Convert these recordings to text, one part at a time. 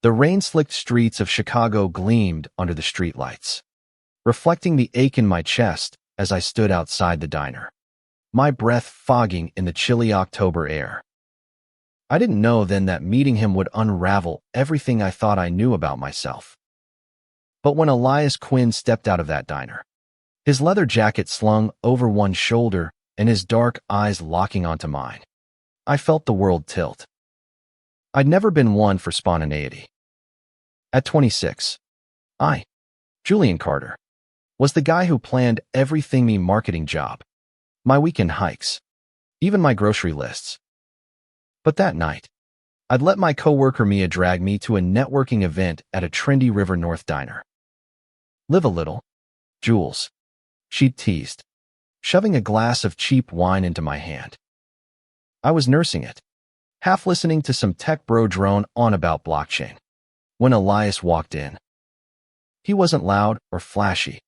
The rain-slicked streets of Chicago gleamed under the streetlights, reflecting the ache in my chest as I stood outside the diner, my breath fogging in the chilly October air. I didn't know then that meeting him would unravel everything I thought I knew about myself. But when Elias Quinn stepped out of that diner, his leather jacket slung over one shoulder and his dark eyes locking onto mine, I felt the world tilt. I'd never been one for spontaneity. At 26, Julian Carter, was the guy who planned everything: me marketing job, my weekend hikes, even my grocery lists. But that night, I'd let my coworker Mia drag me to a networking event at a trendy River North diner. "Live a little, Jules," she'd teased, shoving a glass of cheap wine into my hand. I was nursing it, half listening to some tech bro drone on about blockchain, when Elias walked in. He wasn't loud or flashy,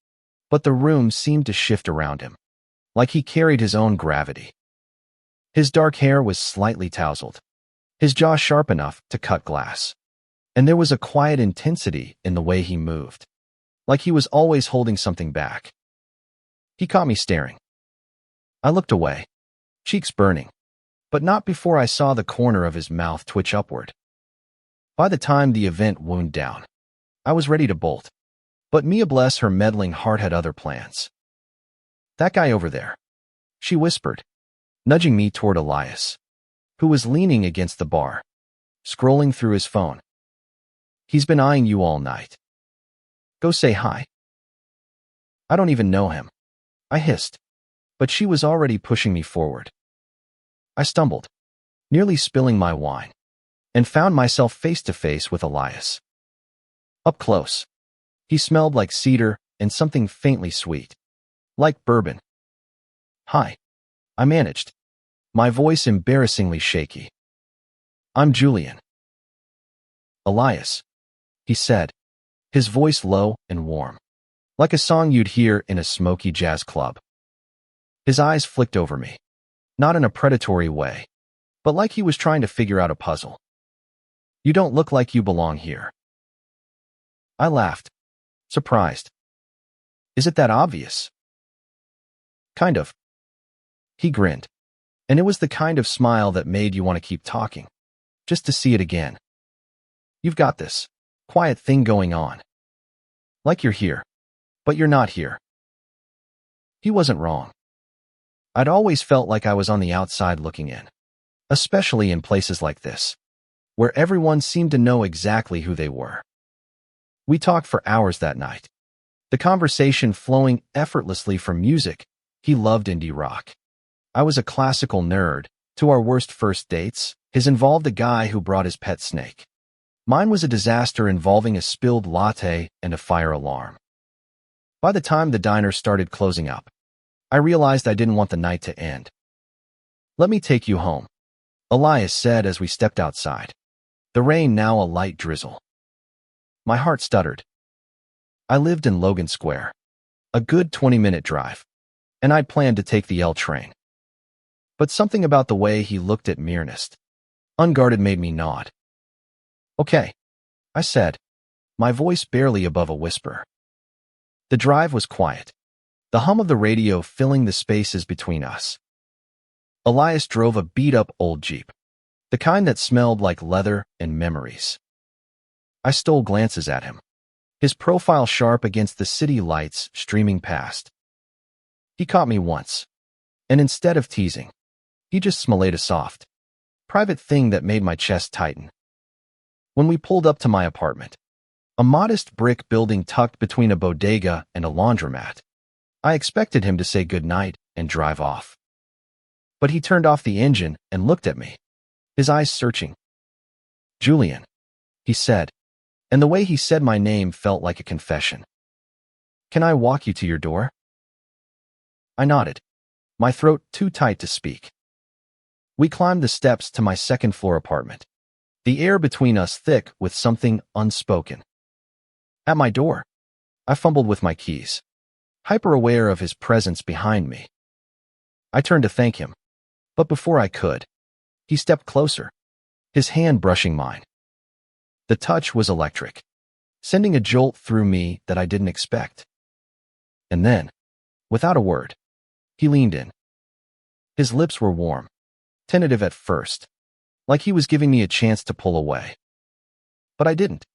but the room seemed to shift around him, like he carried his own gravity. His dark hair was slightly tousled, his jaw sharp enough to cut glass, and there was a quiet intensity in the way he moved, like he was always holding something back. He caught me staring. I looked away, cheeks burning, but not before I saw the corner of his mouth twitch upward. By the time the event wound down, I was ready to bolt, but Mia, bless her meddling heart, had other plans. "That guy over there," she whispered, nudging me toward Elias, who was leaning against the bar, scrolling through his phone. "He's been eyeing you all night. Go say hi." "I don't even know him," I hissed, but she was already pushing me forward. I stumbled, nearly spilling my wine, and found myself face to face with Elias. Up close, he smelled like cedar and something faintly sweet, like bourbon. "Hi," I managed, my voice embarrassingly shaky. "I'm Julian." "Elias," he said, his voice low and warm, like a song you'd hear in a smoky jazz club. His eyes flicked over me, not in a predatory way, but like he was trying to figure out a puzzle. "You don't look like you belong here." I laughed, surprised. "Is it that obvious?" "Kind of." He grinned, and it was the kind of smile that made you want to keep talking, just to see it again. "You've got this quiet thing going on. Like you're here, but you're not here." He wasn't wrong. I'd always felt like I was on the outside looking in, especially in places like this, where everyone seemed to know exactly who they were. We talked for hours that night, the conversation flowing effortlessly from music. He loved indie rock. I was a classical nerd. To our worst first dates, his involved a guy who brought his pet snake. Mine was a disaster involving a spilled latte and a fire alarm. By the time the diner started closing up, I realized I didn't want the night to end. "Let me take you home," Elias said as we stepped outside, the rain now a light drizzle. My heart stuttered. I lived in Logan Square, a good 20-minute drive, and I'd planned to take the L train. But something about the way he looked at me, earnest, unguarded, made me nod. "Okay," I said, my voice barely above a whisper. The drive was quiet, the hum of the radio filling the spaces between us. Elias drove a beat-up old Jeep, the kind that smelled like leather and memories. I stole glances at him, his profile sharp against the city lights streaming past. He caught me once, and instead of teasing, he just smelled a soft, private thing that made my chest tighten. When we pulled up to my apartment, a modest brick building tucked between a bodega and a laundromat, I expected him to say goodnight and drive off. But he turned off the engine and looked at me, his eyes searching. "Julian," he said, and the way he said my name felt like a confession. "Can I walk you to your door?" I nodded, my throat too tight to speak. We climbed the steps to my second-floor apartment, the air between us thick with something unspoken. At my door, I fumbled with my keys, hyper-aware of his presence behind me. I turned to thank him, but before I could, he stepped closer, his hand brushing mine. The touch was electric, sending a jolt through me that I didn't expect. And then, without a word, he leaned in. His lips were warm, tentative at first, like he was giving me a chance to pull away. But I didn't.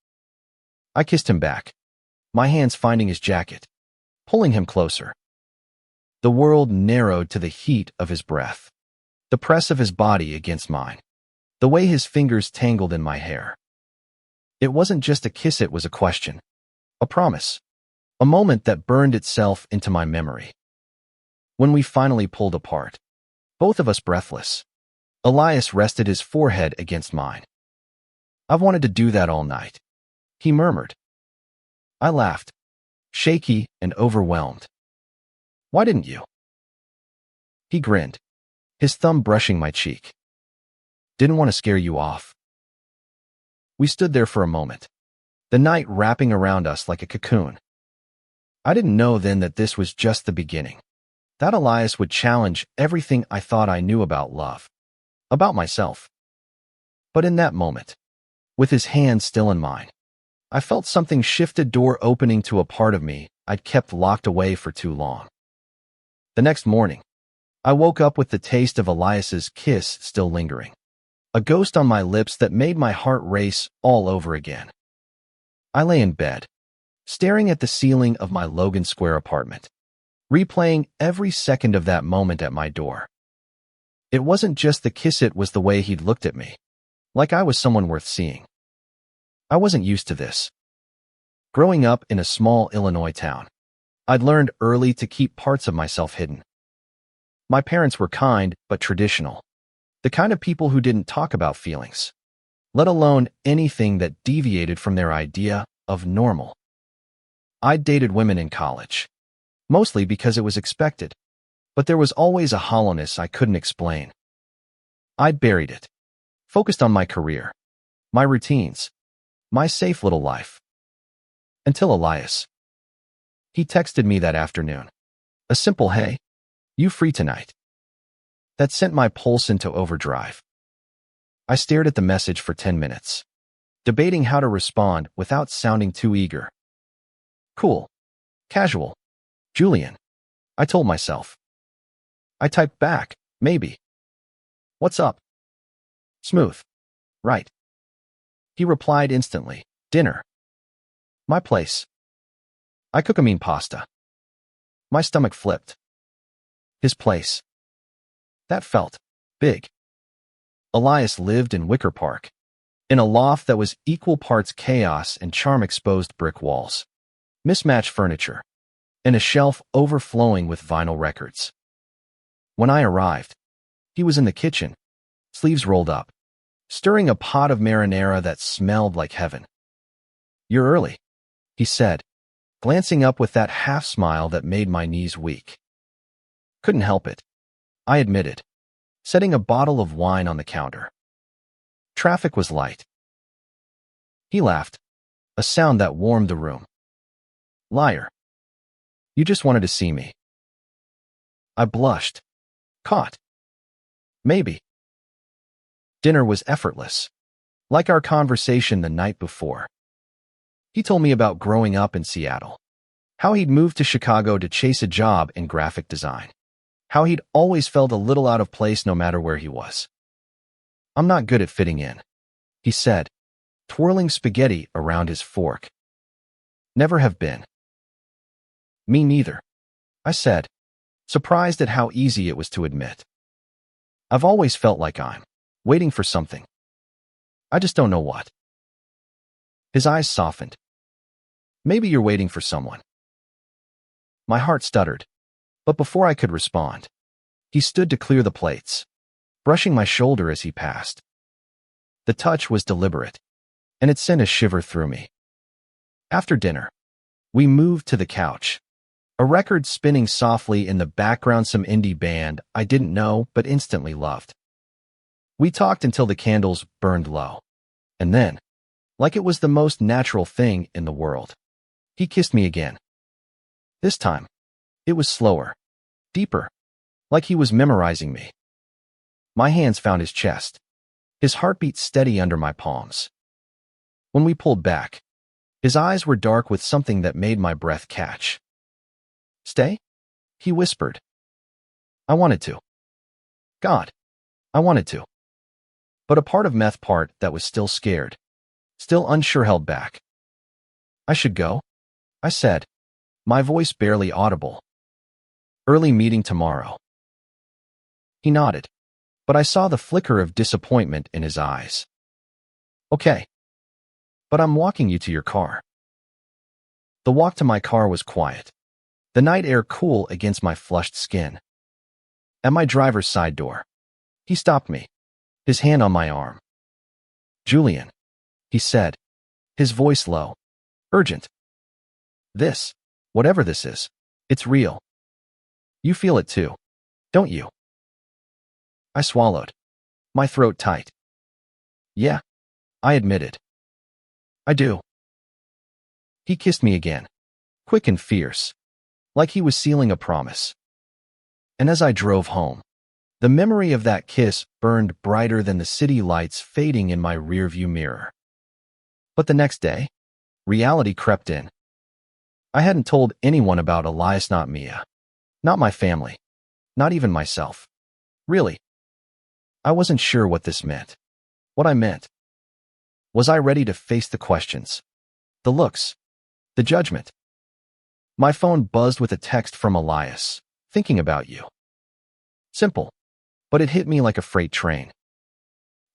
I kissed him back, my hands finding his jacket, pulling him closer. The world narrowed to the heat of his breath, the press of his body against mine, the way his fingers tangled in my hair. It wasn't just a kiss, it was a question, a promise, a moment that burned itself into my memory. When we finally pulled apart, both of us breathless, Elias rested his forehead against mine. "I've wanted to do that all night," he murmured. I laughed, shaky and overwhelmed. "Why didn't you?" He grinned, his thumb brushing my cheek. "Didn't want to scare you off." We stood there for a moment, the night wrapping around us like a cocoon. I didn't know then that this was just the beginning, that Elias would challenge everything I thought I knew about love, about myself. But in that moment, with his hand still in mine, I felt something shift, a door opening to a part of me I'd kept locked away for too long. The next morning, I woke up with the taste of Elias's kiss still lingering, a ghost on my lips that made my heart race all over again. I lay in bed, staring at the ceiling of my Logan Square apartment, replaying every second of that moment at my door. It wasn't just the kiss, it was the way he'd looked at me, like I was someone worth seeing. I wasn't used to this. Growing up in a small Illinois town, I'd learned early to keep parts of myself hidden. My parents were kind but traditional, the kind of people who didn't talk about feelings, let alone anything that deviated from their idea of normal. I'd dated women in college, mostly because it was expected, but there was always a hollowness I couldn't explain. I'd buried it, focused on my career, my routines, my safe little life. Until Elias. He texted me that afternoon. A simple "Hey, you free tonight?" That sent my pulse into overdrive. I stared at the message for 10 minutes, debating how to respond without sounding too eager. "Cool. Casual. Julian," I told myself. I typed back, "Maybe. What's up?" "Smooth. Right." He replied instantly, "Dinner. My place. I cook a mean pasta." My stomach flipped. His place. That felt big. Elias lived in Wicker Park, in a loft that was equal parts chaos and charm, exposed brick walls, mismatched furniture, and a shelf overflowing with vinyl records. When I arrived, he was in the kitchen, sleeves rolled up, stirring a pot of marinara that smelled like heaven. "You're early," he said, glancing up with that half-smile that made my knees weak. "Couldn't help it," I admitted, setting a bottle of wine on the counter. Traffic was light. He laughed, a sound that warmed the room. "Liar. You just wanted to see me." I blushed. Caught. Maybe. Dinner was effortless, like our conversation the night before. He told me about growing up in Seattle, how he'd moved to Chicago to chase a job in graphic design, how he'd always felt a little out of place no matter where he was. "I'm not good at fitting in," he said, twirling spaghetti around his fork. "Never have been." "Me neither," I said, surprised at how easy it was to admit. "I've always felt like I'm waiting for something. I just don't know what." His eyes softened. "Maybe you're waiting for someone." My heart stuttered, but before I could respond, he stood to clear the plates, brushing my shoulder as he passed. The touch was deliberate, and it sent a shiver through me. After dinner, we moved to the couch, a record spinning softly in the background, some indie band I didn't know but instantly loved. We talked until the candles burned low, and then, like it was the most natural thing in the world, he kissed me again. This time, it was slower, deeper, like he was memorizing me. My hands found his chest, his heartbeat steady under my palms. When we pulled back, his eyes were dark with something that made my breath catch. Stay? He whispered. I wanted to. God, I wanted to. But a part of meth part that was still scared, still unsure held back. I should go, I said, my voice barely audible. Early meeting tomorrow. He nodded, but I saw the flicker of disappointment in his eyes. Okay. But I'm walking you to your car. The walk to my car was quiet, the night air cool against my flushed skin. At my driver's side door, he stopped me, his hand on my arm. Julian, he said, his voice low, urgent. This, whatever this is, it's real. You feel it too, don't you? I swallowed, my throat tight. Yeah, I admitted. I do. He kissed me again, quick and fierce, like he was sealing a promise. And as I drove home, the memory of that kiss burned brighter than the city lights fading in my rearview mirror. But the next day, reality crept in. I hadn't told anyone about Elias, not Mia, not my family, not even myself. Really. I wasn't sure what this meant, what I meant. Was I ready to face the questions, the looks, the judgment? My phone buzzed with a text from Elias, thinking about you. Simple, but it hit me like a freight train.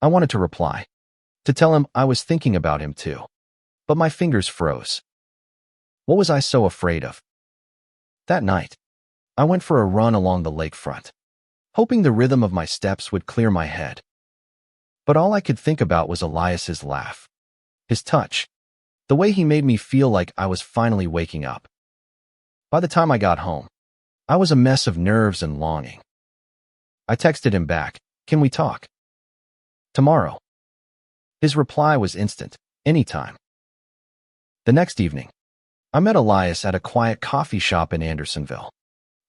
I wanted to reply, to tell him I was thinking about him too, but my fingers froze. What was I so afraid of? That night, I went for a run along the lakefront, hoping the rhythm of my steps would clear my head. But all I could think about was Elias's laugh, his touch, the way he made me feel like I was finally waking up. By the time I got home, I was a mess of nerves and longing. I texted him back, can we talk? Tomorrow. His reply was instant, anytime. The next evening, I met Elias at a quiet coffee shop in Andersonville,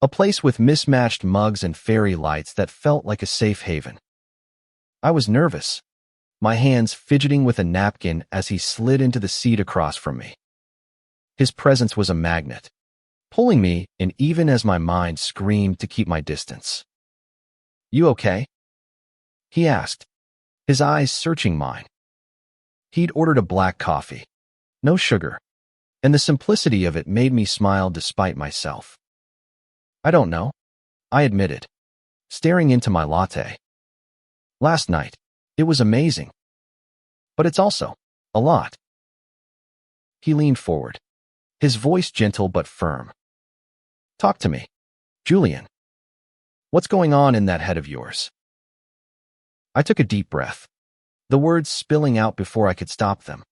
a place with mismatched mugs and fairy lights that felt like a safe haven. I was nervous, my hands fidgeting with a napkin as he slid into the seat across from me. His presence was a magnet, pulling me in even as my mind screamed to keep my distance. You okay? He asked, his eyes searching mine. He'd ordered a black coffee, no sugar, and the simplicity of it made me smile despite myself. I don't know, I admitted, staring into my latte. Last night, it was amazing. But it's also a lot. He leaned forward, his voice gentle but firm. Talk to me, Julian. What's going on in that head of yours? I took a deep breath, the words spilling out before I could stop them.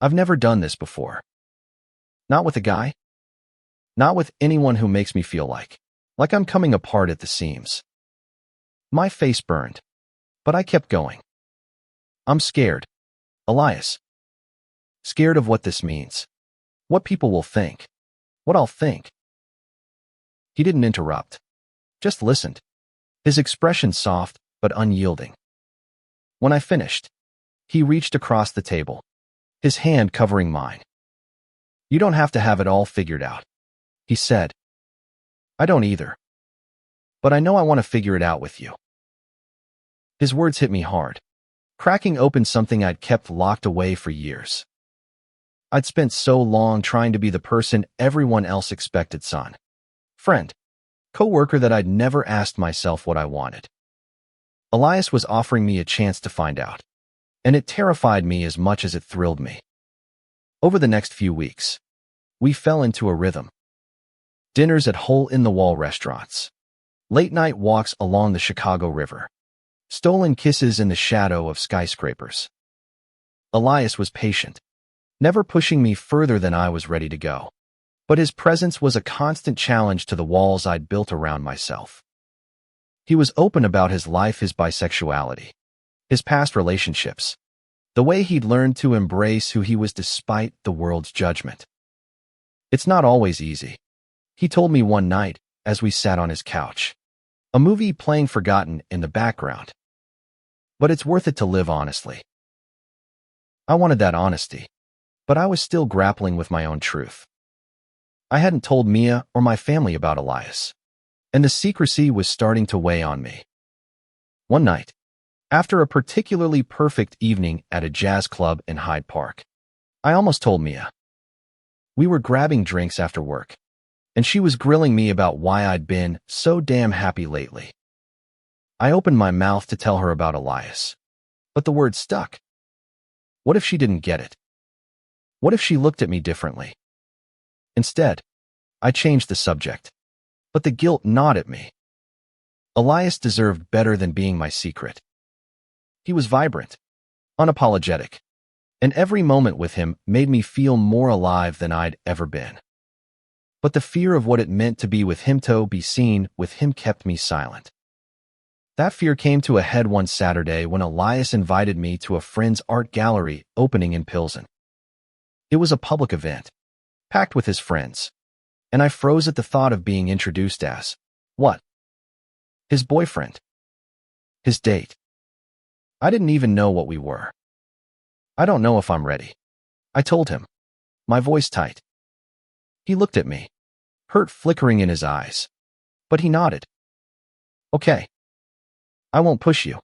I've never done this before. Not with a guy. Not with anyone who makes me feel like I'm coming apart at the seams. My face burned, but I kept going. I'm scared, Elias. Scared of what this means, what people will think, what I'll think. He didn't interrupt, just listened, his expression soft but unyielding. When I finished, he reached across the table, his hand covering mine. You don't have to have it all figured out, he said. I don't either. But I know I want to figure it out with you. His words hit me hard, cracking open something I'd kept locked away for years. I'd spent so long trying to be the person everyone else expected, son, friend, co-worker, that I'd never asked myself what I wanted. Elias was offering me a chance to find out, and it terrified me as much as it thrilled me. Over the next few weeks, we fell into a rhythm. Dinners at hole-in-the-wall restaurants, late-night walks along the Chicago River, stolen kisses in the shadow of skyscrapers. Elias was patient, never pushing me further than I was ready to go, but his presence was a constant challenge to the walls I'd built around myself. He was open about his life, his bisexuality, his past relationships, the way he'd learned to embrace who he was despite the world's judgment. It's not always easy, he told me one night as we sat on his couch, a movie playing forgotten in the background. But it's worth it to live honestly. I wanted that honesty, but I was still grappling with my own truth. I hadn't told Mia or my family about Elias, and the secrecy was starting to weigh on me. One night, after a particularly perfect evening at a jazz club in Hyde Park, I almost told Mia. We were grabbing drinks after work, and she was grilling me about why I'd been so damn happy lately. I opened my mouth to tell her about Elias, but the word stuck. What if she didn't get it? What if she looked at me differently? Instead, I changed the subject, but the guilt gnawed at me. Elias deserved better than being my secret. He was vibrant, unapologetic, and every moment with him made me feel more alive than I'd ever been. But the fear of what it meant to be with him, to be seen with him, kept me silent. That fear came to a head one Saturday when Elias invited me to a friend's art gallery opening in Pilsen. It was a public event, packed with his friends, and I froze at the thought of being introduced as, what? His boyfriend. His date. I didn't even know what we were. I don't know if I'm ready, I told him, my voice tight. He looked at me, hurt flickering in his eyes, but he nodded. Okay. I won't push you.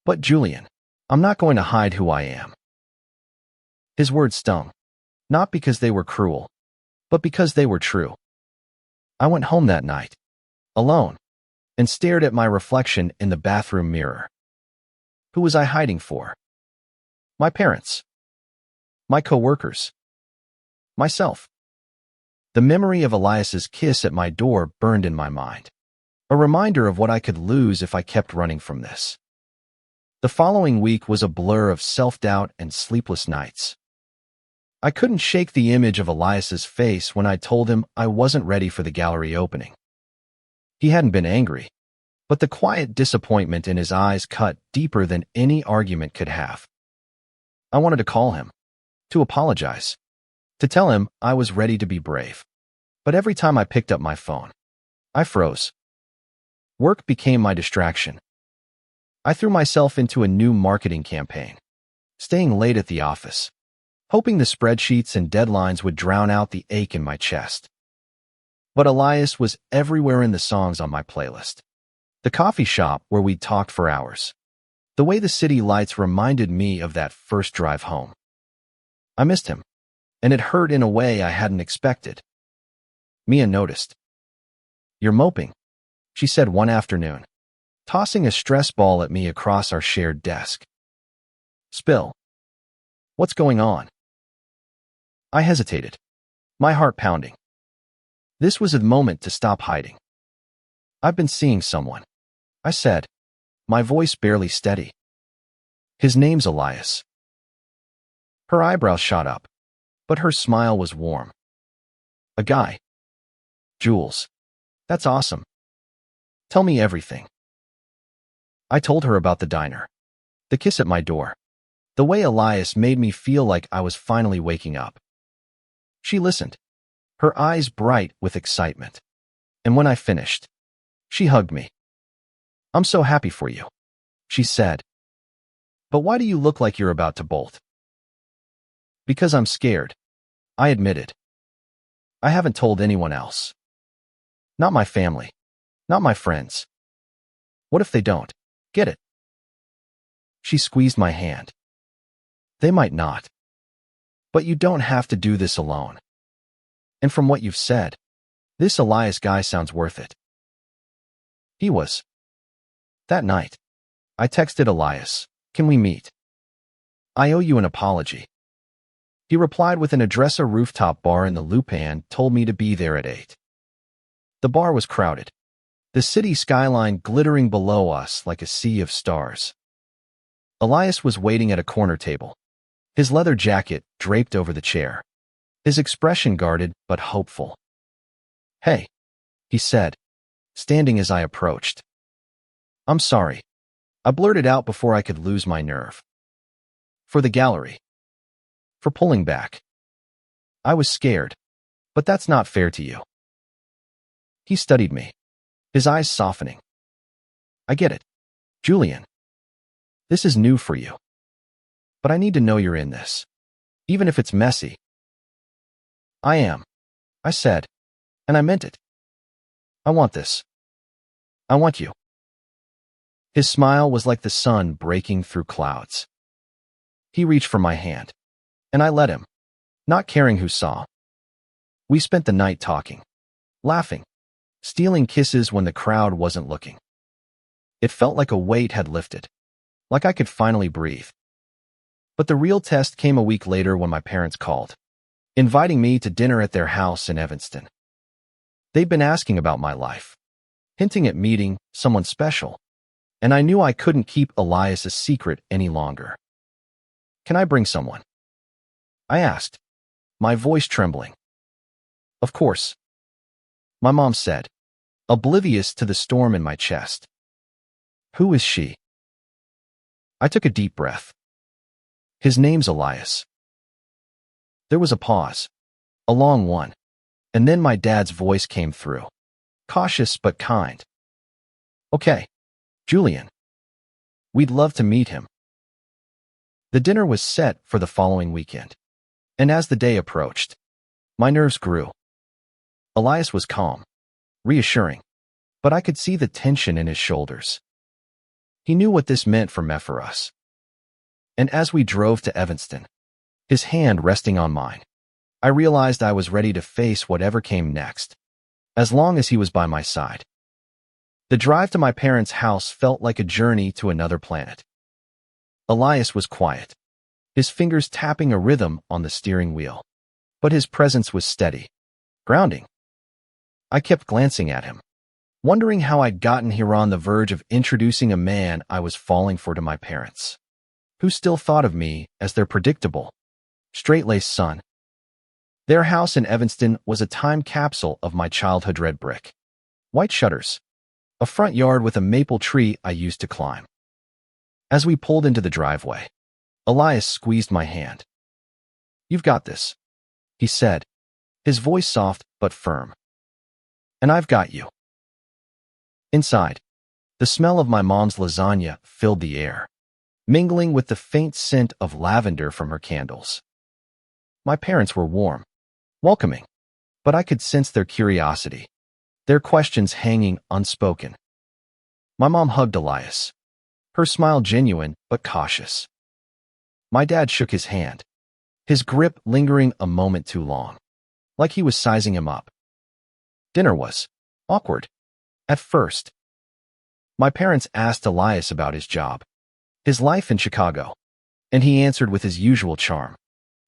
But Julian, I'm not going to hide who I am. His words stung, not because they were cruel, but because they were true. I went home that night, alone, and stared at my reflection in the bathroom mirror. Who was I hiding for? My parents. My coworkers. Myself. The memory of Elias's kiss at my door burned in my mind, a reminder of what I could lose if I kept running from this. The following week was a blur of self-doubt and sleepless nights. I couldn't shake the image of Elias's face when I told him I wasn't ready for the gallery opening. He hadn't been angry, but the quiet disappointment in his eyes cut deeper than any argument could have. I wanted to call him, to apologize, to tell him I was ready to be brave. But every time I picked up my phone, I froze. Work became my distraction. I threw myself into a new marketing campaign, staying late at the office, hoping the spreadsheets and deadlines would drown out the ache in my chest. But Elias was everywhere in the songs on my playlist. The coffee shop where we'd talked for hours. The way the city lights reminded me of that first drive home. I missed him, and it hurt in a way I hadn't expected. Mia noticed. You're moping, she said one afternoon, tossing a stress ball at me across our shared desk. Spill. What's going on? I hesitated, my heart pounding. This was a moment to stop hiding. I've been seeing someone, I said, my voice barely steady. His name's Elias. Her eyebrows shot up, but her smile was warm. A guy. Jules. That's awesome. Tell me everything. I told her about the diner, the kiss at my door, the way Elias made me feel like I was finally waking up. She listened, her eyes bright with excitement. And when I finished, she hugged me. I'm so happy for you, she said. But why do you look like you're about to bolt? Because I'm scared, I admitted. I haven't told anyone else. Not my family, not my friends. What if they don't get it? She squeezed my hand. They might not. But you don't have to do this alone. And from what you've said, this Elias guy sounds worth it. He was. That night, I texted Elias, can we meet? I owe you an apology. He replied with an address, a rooftop bar in the Loop, and told me to be there at 8. The bar was crowded, the city skyline glittering below us like a sea of stars. Elias was waiting at a corner table, his leather jacket draped over the chair, his expression guarded but hopeful. Hey, he said, standing as I approached. I'm sorry, I blurted out before I could lose my nerve. For the gallery. For pulling back. I was scared, but that's not fair to you. He studied me, his eyes softening. I get it, Julian. This is new for you. but I need to know you're in this, even if it's messy. I am, I said, and I meant it. I want this. I want you. His smile was like the sun breaking through clouds. He reached for my hand, and I let him, not caring who saw. We spent the night talking, laughing, stealing kisses when the crowd wasn't looking. It felt like a weight had lifted, like I could finally breathe. But the real test came a week later when my parents called, inviting me to dinner at their house in Evanston. They'd been asking about my life, hinting at meeting someone special, and I knew I couldn't keep Elias a secret any longer. Can I bring someone? I asked, my voice trembling. Of course, my mom said, oblivious to the storm in my chest. Who is she? I took a deep breath. His name's Elias. There was a pause, a long one, and then my dad's voice came through, cautious but kind. Okay, Julian. We'd love to meet him. The dinner was set for the following weekend, and as the day approached, my nerves grew. Elias was calm, reassuring, but I could see the tension in his shoulders. He knew what this meant for us. And as we drove to Evanston, his hand resting on mine, I realized I was ready to face whatever came next, as long as he was by my side. The drive to my parents' house felt like a journey to another planet. Elias was quiet, his fingers tapping a rhythm on the steering wheel, but his presence was steady, grounding. I kept glancing at him, wondering how I'd gotten here on the verge of introducing a man I was falling for to my parents, who still thought of me as their predictable, straight-laced son. Their house in Evanston was a time capsule of my childhood. Red brick, white shutters, a front yard with a maple tree I used to climb. As we pulled into the driveway, Elias squeezed my hand. You've got this, he said, his voice soft but firm. And I've got you. Inside, the smell of my mom's lasagna filled the air, mingling with the faint scent of lavender from her candles. My parents were warm, welcoming, but I could sense their curiosity, their questions hanging unspoken. My mom hugged Elias, her smile genuine but cautious. My dad shook his hand, his grip lingering a moment too long, like he was sizing him up. Dinner was awkward at first. My parents asked Elias about his job, his life in Chicago, and he answered with his usual charm,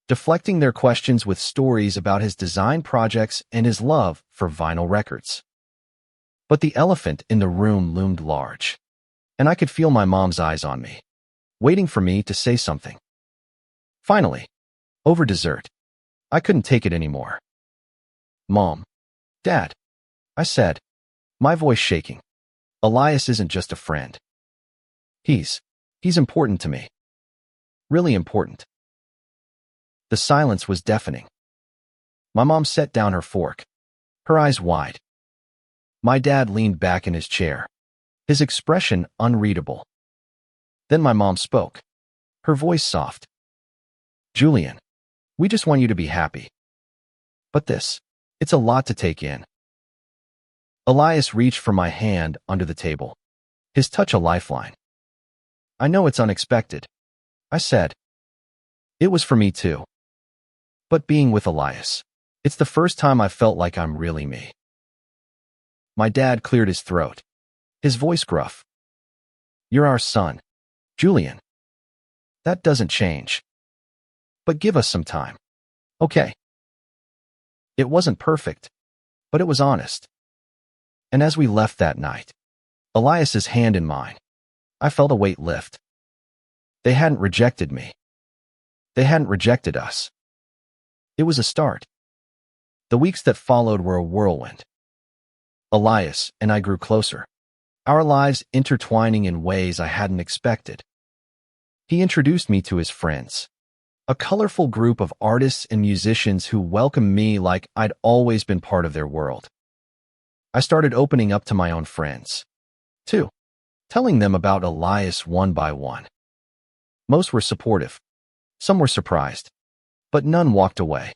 deflecting their questions with stories about his design projects and his love for vinyl records. But the elephant in the room loomed large, and I could feel my mom's eyes on me, waiting for me to say something. Finally, over dessert, I couldn't take it anymore. Mom, Dad, I said, my voice shaking. Elias isn't just a friend. He's important to me. Really important. The silence was deafening. My mom set down her fork, her eyes wide. My dad leaned back in his chair, his expression unreadable. Then my mom spoke, her voice soft. Julian, we just want you to be happy. But it's a lot to take in. Elias reached for my hand under the table, his touch a lifeline. I know it's unexpected, I said. It was for me too. But being with Elias, it's the first time I felt like I'm really me. My dad cleared his throat, his voice gruff. You're our son, Julian. That doesn't change. But give us some time, okay? It wasn't perfect, but it was honest. And as we left that night, Elias's hand in mine, I felt a weight lift. They hadn't rejected me. They hadn't rejected us. It was a start. The weeks that followed were a whirlwind. Elias and I grew closer, our lives intertwining in ways I hadn't expected. He introduced me to his friends, a colorful group of artists and musicians who welcomed me like I'd always been part of their world. I started opening up to my own friends, too, telling them about Elias one by one. Most were supportive, Some were surprised, but none walked away.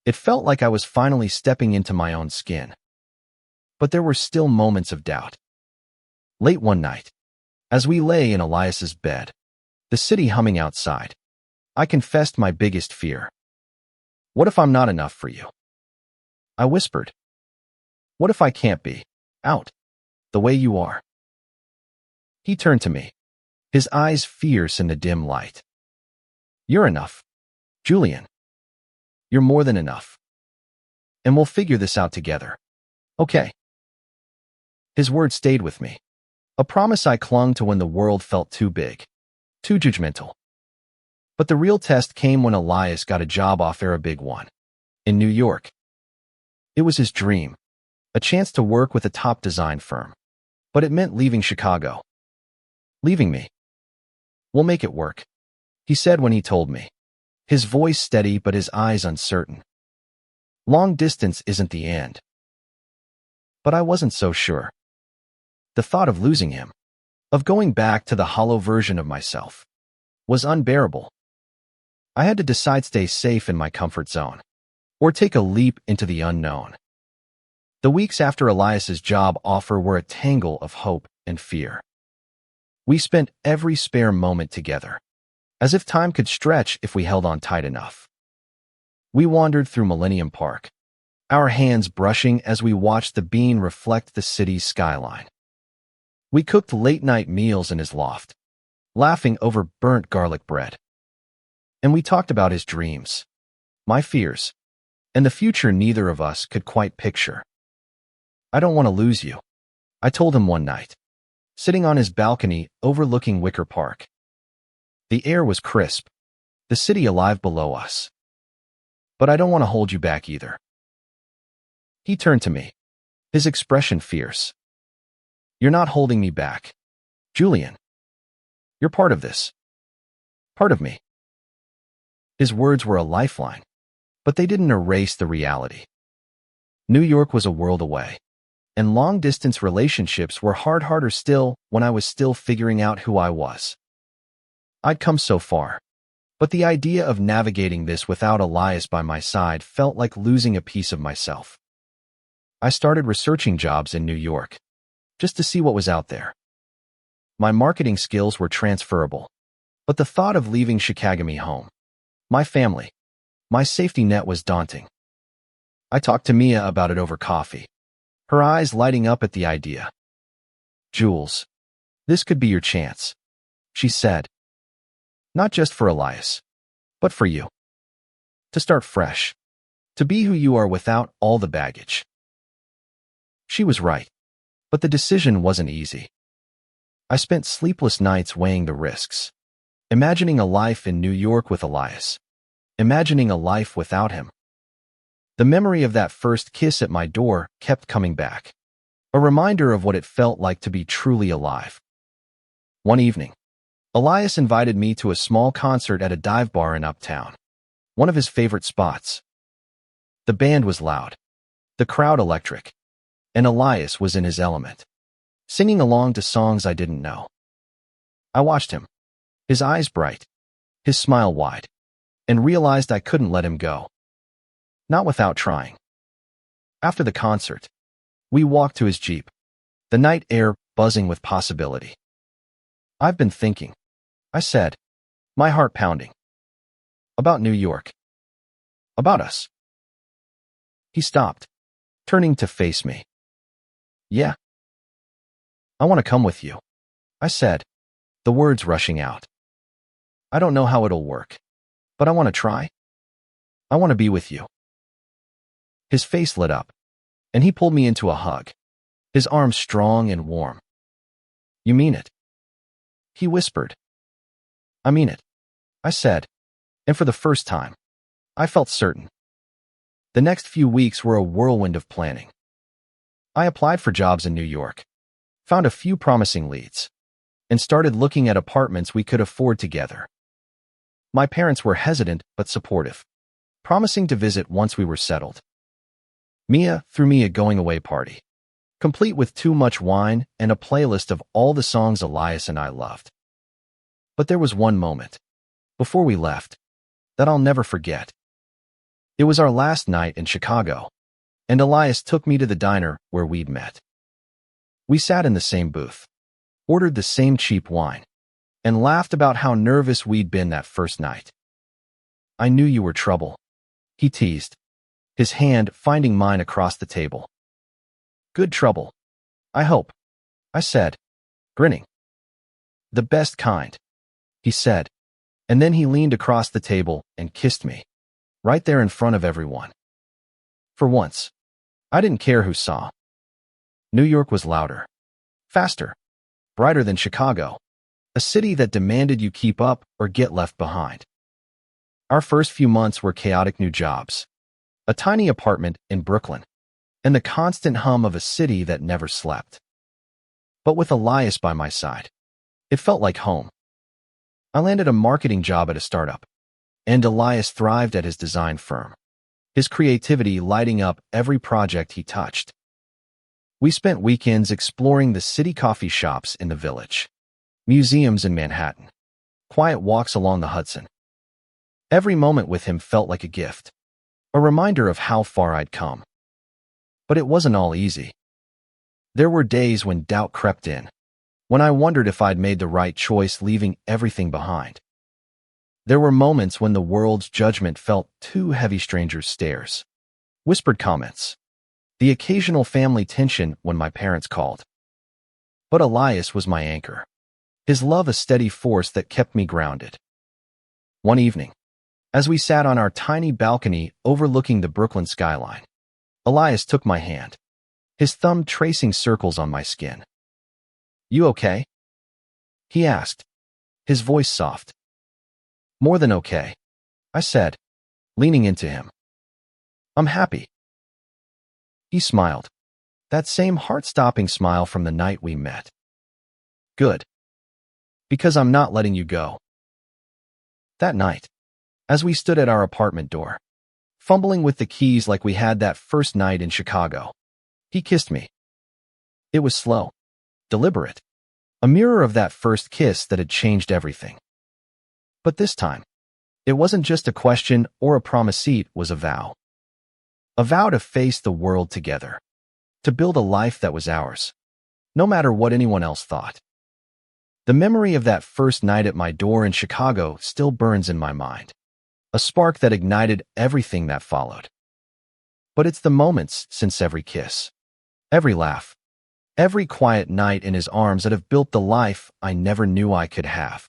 It felt like I was finally stepping into my own skin. But there were still moments of doubt. Late one night, as we lay in Elias's bed, the city humming outside, I confessed my biggest fear. What if I'm not enough for you? I whispered. What if I can't be out the way you are? He turned to me, his eyes fierce in the dim light. You're enough, Julian. You're more than enough. And we'll figure this out together. Okay. His words stayed with me, a promise I clung to when the world felt too big, too judgmental. But the real test came when Elias got a job offer, a big one, in New York. It was his dream, a chance to work with a top design firm, but it meant leaving Chicago. Leaving me. We'll make it work, he said when he told me, his voice steady but his eyes uncertain. Long distance isn't the end. But I wasn't so sure. The thought of losing him, of going back to the hollow version of myself, was unbearable. I had to decide, stay safe in my comfort zone, or take a leap into the unknown. The weeks after Elias's job offer were a tangle of hope and fear. We spent every spare moment together, as if time could stretch if we held on tight enough. We wandered through Millennium Park, our hands brushing as we watched the beam reflect the city's skyline. We cooked late-night meals in his loft, laughing over burnt garlic bread. And we talked about his dreams, my fears, and the future neither of us could quite picture. I don't want to lose you, I told him one night, sitting on his balcony overlooking Wicker Park. The air was crisp, the city alive below us. But I don't want to hold you back either. He turned to me, his expression fierce. You're not holding me back, Julian. You're part of this. Part of me. His words were a lifeline, but they didn't erase the reality. New York was a world away, and long-distance relationships were harder still when I was still figuring out who I was. I'd come so far, but the idea of navigating this without Elias by my side felt like losing a piece of myself. I started researching jobs in New York, just to see what was out there. My marketing skills were transferable, but the thought of leaving Chicago home, my family, my safety net was daunting. I talked to Mia about it over coffee, her eyes lighting up at the idea. Jules, this could be your chance, she said. Not just for Elias, but for you. To start fresh, to be who you are without all the baggage. She was right, but the decision wasn't easy. I spent sleepless nights weighing the risks, imagining a life in New York with Elias, imagining a life without him. The memory of that first kiss at my door kept coming back, a reminder of what it felt like to be truly alive. One evening, Elias invited me to a small concert at a dive bar in Uptown, one of his favorite spots. The band was loud, the crowd electric, and Elias was in his element, singing along to songs I didn't know. I watched him, his eyes bright, his smile wide, and realized I couldn't let him go. Not without trying. After the concert, we walked to his Jeep, the night air buzzing with possibility. I've been thinking, I said, my heart pounding. About New York. About us. He stopped, turning to face me. Yeah. I want to come with you, I said, the words rushing out. I don't know how it'll work, but I want to try. I want to be with you. His face lit up, and he pulled me into a hug, his arms strong and warm. You mean it? He whispered. I mean it, I said, and for the first time, I felt certain. The next few weeks were a whirlwind of planning. I applied for jobs in New York, found a few promising leads, and started looking at apartments we could afford together. My parents were hesitant but supportive, promising to visit once we were settled. Mia threw me a going-away party, complete with too much wine and a playlist of all the songs Elias and I loved. But there was one moment, before we left, that I'll never forget. It was our last night in Chicago, and Elias took me to the diner where we'd met. We sat in the same booth, ordered the same cheap wine, and laughed about how nervous we'd been that first night. "I knew you were trouble," he teased, his hand finding mine across the table. "Good trouble, I hope," I said, grinning. "The best kind," he said, and then he leaned across the table and kissed me, right there in front of everyone. For once, I didn't care who saw. New York was louder, faster, brighter than Chicago, a city that demanded you keep up or get left behind. Our first few months were chaotic: new jobs, a tiny apartment in Brooklyn, and the constant hum of a city that never slept. But with Elias by my side, it felt like home. I landed a marketing job at a startup, and Elias thrived at his design firm, his creativity lighting up every project he touched. We spent weekends exploring the city, coffee shops in the Village, museums in Manhattan, quiet walks along the Hudson. Every moment with him felt like a gift, a reminder of how far I'd come. But it wasn't all easy. There were days when doubt crept in, when I wondered if I'd made the right choice leaving everything behind. There were moments when the world's judgment felt too heavy: strangers' stares, whispered comments, the occasional family tension when my parents called. But Elias was my anchor, his love a steady force that kept me grounded. One evening, as we sat on our tiny balcony overlooking the Brooklyn skyline, Elias took my hand, his thumb tracing circles on my skin. "You okay?" he asked, his voice soft. "More than okay," I said, leaning into him. "I'm happy." He smiled, that same heart-stopping smile from the night we met. "Good. Because I'm not letting you go." That night, as we stood at our apartment door, fumbling with the keys like we had that first night in Chicago, he kissed me. It was slow, deliberate, a mirror of that first kiss that had changed everything. But this time, it wasn't just a question or a promise, it was a vow. A vow to face the world together, to build a life that was ours, no matter what anyone else thought. The memory of that first night at my door in Chicago still burns in my mind, a spark that ignited everything that followed. But it's the moments since every kiss, every laugh, every quiet night in his arms that have built the life I never knew I could have.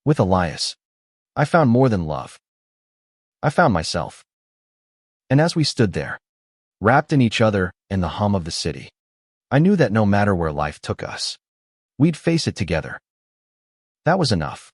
With Elias, I found more than love. I found myself. And as we stood there, wrapped in each other and the hum of the city, I knew that no matter where life took us, we'd face it together. That was enough.